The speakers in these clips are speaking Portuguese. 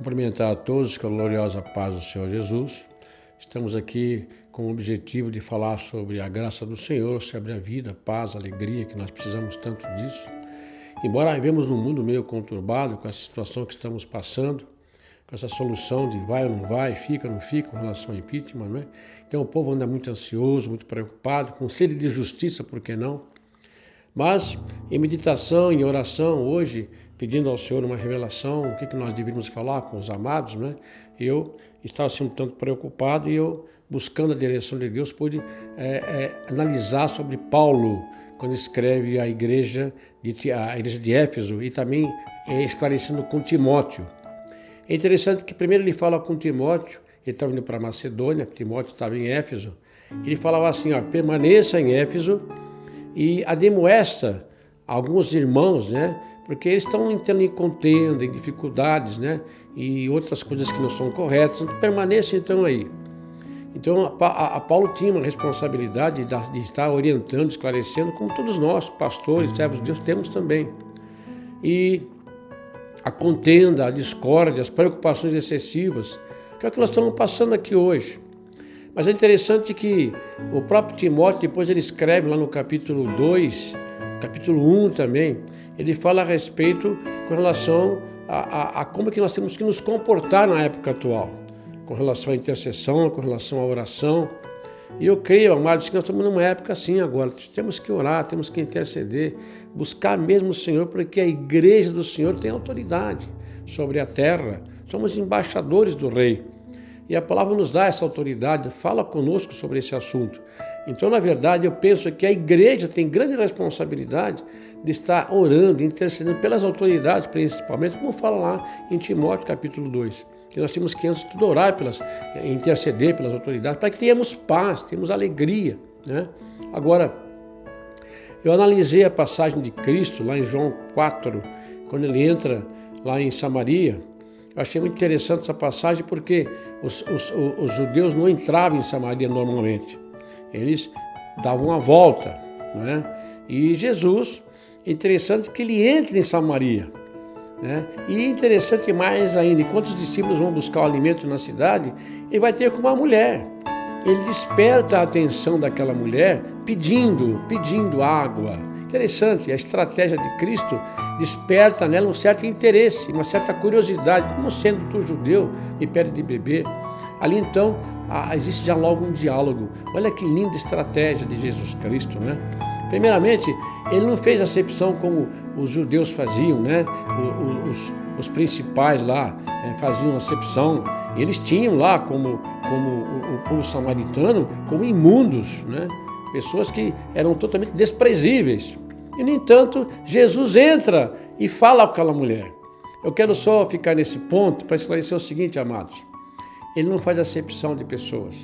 Cumprimentar a todos com a gloriosa paz do Senhor Jesus. Estamos aqui com o objetivo de falar sobre a graça do Senhor, sobre a vida, a paz, a alegria, que nós precisamos tanto disso. Embora vivemos num mundo meio conturbado, com essa situação que estamos passando, com essa solução de vai ou não vai, fica ou não fica com relação ao impeachment, não é? Então o povo anda muito ansioso, muito preocupado, com sede de justiça, por que não? Mas em meditação, em oração, hoje, pedindo ao Senhor uma revelação, o que nós deveríamos falar com os amados, né? Eu estava assim um tanto preocupado e eu, buscando a direção de Deus, pude analisar sobre Paulo, quando escreve a igreja de Éfeso e também esclarecendo com Timóteo. É interessante que primeiro ele fala com Timóteo, ele estava indo para Macedônia, Timóteo estava em Éfeso, ele falava assim, permaneça em Éfeso e admoesta alguns irmãos, né? Porque eles estão entrando em contenda, em dificuldades, né? E outras coisas que não são corretas. Então, permaneça então aí. Então, a Paulo tinha uma responsabilidade de estar orientando, esclarecendo, como todos nós, pastores, servos de Deus, temos também. E a contenda, a discórdia, as preocupações excessivas, que é o que nós estamos passando aqui hoje. Mas é interessante que o próprio Timóteo, depois ele escreve lá no capítulo 2, capítulo 1 também, ele fala a respeito com relação a como que nós temos que nos comportar na época atual, com relação à intercessão, com relação à oração. E eu creio, amados, que nós estamos numa época assim agora, temos que orar, temos que interceder, buscar mesmo o Senhor, porque a igreja do Senhor tem autoridade sobre a terra, somos embaixadores do Rei. E a palavra nos dá essa autoridade, fala conosco sobre esse assunto. Então, na verdade, eu penso que a igreja tem grande responsabilidade de estar orando, intercedendo pelas autoridades, principalmente, como fala lá em Timóteo, capítulo 2. Que nós temos que, antes de tudo, orar, interceder pelas autoridades, para que tenhamos paz, tenhamos alegria, né? Agora, eu analisei a passagem de Cristo, lá em João 4, quando ele entra lá em Samaria. Eu achei muito interessante essa passagem porque os judeus não entravam em Samaria normalmente. Eles davam uma volta, né? E Jesus, é interessante que ele entra em Samaria, né? E interessante mais ainda, enquanto os discípulos vão buscar o alimento na cidade, ele vai ter com uma mulher. Ele desperta a atenção daquela mulher pedindo água. Interessante, a estratégia de Cristo desperta nela um certo interesse, uma certa curiosidade. Como sendo tu judeu, me pede de beber. Ali então existe já logo um diálogo. Olha que linda estratégia de Jesus Cristo, né? Primeiramente, ele não fez acepção como os judeus faziam, né? Os principais lá faziam acepção. Eles tinham lá como o povo samaritano como imundos, né? Pessoas que eram totalmente desprezíveis. E, no entanto, Jesus entra e fala com aquela mulher. Eu quero só ficar nesse ponto para esclarecer o seguinte, amados. Ele não faz acepção de pessoas,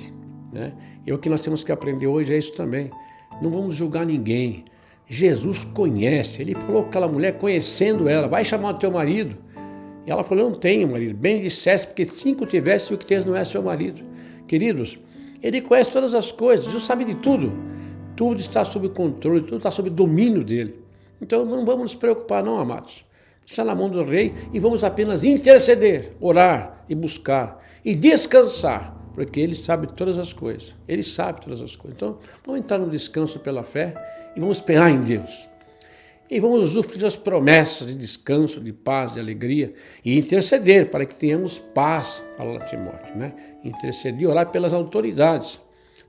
né? E o que nós temos que aprender hoje é isso também. Não vamos julgar ninguém. Jesus conhece. Ele falou com aquela mulher, conhecendo ela, vai chamar o teu marido. E ela falou, eu não tenho marido. Bem disseste, porque 5 tivesse, o que tens não é seu marido. Queridos, ele conhece todas as coisas, Jesus sabe de tudo. Tudo está sob controle, tudo está sob domínio dele. Então não vamos nos preocupar não, amados. Está na mão do Rei e vamos apenas interceder, orar e buscar e descansar, porque ele sabe todas as coisas. Ele sabe todas as coisas. Então vamos entrar no descanso pela fé e vamos esperar em Deus. E vamos usufruir das promessas de descanso, de paz, de alegria e interceder para que tenhamos paz, fala Timóteo, né? Interceder e orar pelas autoridades.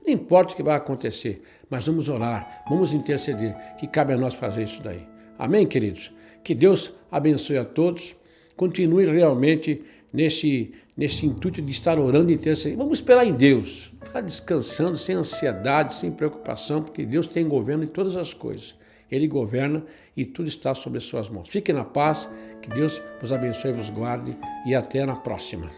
Não importa o que vai acontecer, mas vamos orar, vamos interceder, que cabe a nós fazer isso daí. Amém, queridos? Que Deus abençoe a todos, continue realmente nesse intuito de estar orando e intercedendo. Vamos esperar em Deus, ficar descansando, sem ansiedade, sem preocupação, porque Deus tem governo em todas as coisas. Ele governa e tudo está sob as suas mãos. Fiquem na paz, que Deus vos abençoe e vos guarde e até na próxima.